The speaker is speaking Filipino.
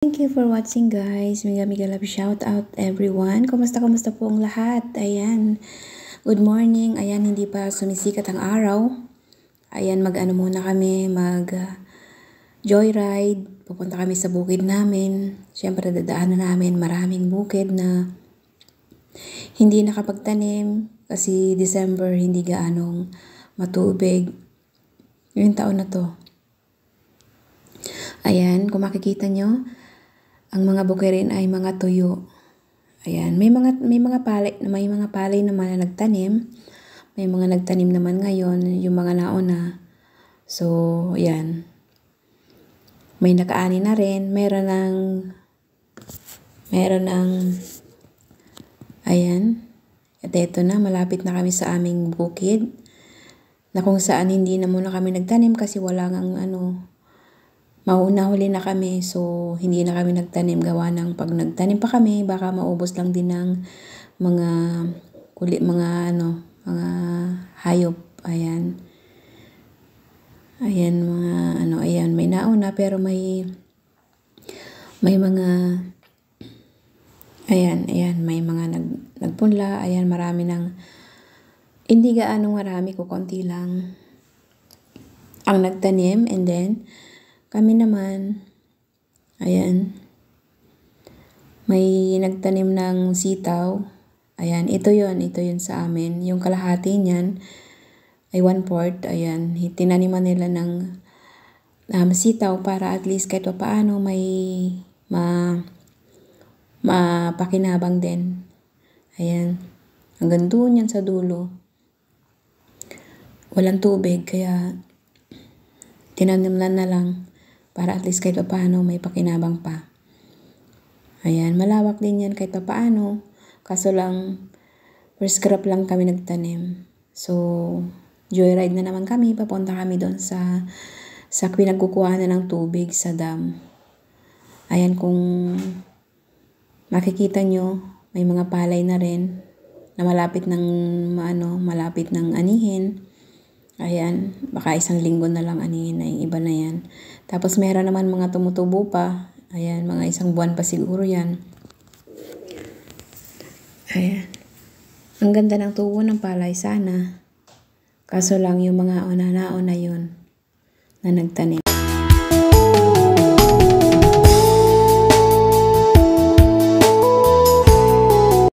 Thank you for watching guys. Mega love shout out everyone. Kumusta po ang lahat? Ayan. Good morning. Ayan, hindi pa sumisikat ang araw. Ayan, mag-ano muna kami, joyride. Pupunta kami sa bukid namin. Siyempre, dadaanan namin maraming bukid na hindi nakapagtanim kasi December hindi gaanong matubig. Yung taon na to. Ayan, kung makikita nyo, ang mga bukirin ay mga tuyo. Ayan, may mga palay naman na nagtanim. May mga nagtanim naman ngayon, yung mga nauna. So, ayan. May nakaani na rin, meron ng ayan. At eto na, malapit na kami sa aming bukid. Na kung saan hindi na muna kami nagtanim kasi wala ngang huli na kami, so hindi na kami nagtanim gawa ng pag nagtanim pa kami baka maubos lang din ng mga hayop. Ayan ayan, may nauna pero may mga may mga nagpunla. Ayan, marami ng hindi gaano marami, kukunti lang ang nagtanim. And then kami naman, ayan, may nagtanim ng sitaw. Ayan, ito yun sa amin. Yung kalahati niyan ay 1/4. Ayan, tinaniman nila ng sitaw para at least kahit paano may mapakinabang din. Ayan, hanggang doon yan sa dulo. Walang tubig, kaya tinanimlan na lang para at least kahit paano may pakinabang pa. Ayan, malawak din yan kahit paano. Kaso lang, first crop lang kami nagtanim. So, joyride na naman kami. Papunta kami doon sa pinagkukuhanan ng tubig sa dam. Ayan, kung makikita nyo, may mga palay na rin na malapit ng anihin. Ayan, baka isang linggo na lang anihin na yung iba na yan. Tapos meron naman mga tumutubo pa. Ayan, mga isang buwan pa siguro yan. Ayan. Ang ganda ng tubo ng palay sana. Kaso lang yung mga nauna yun na nagtanim.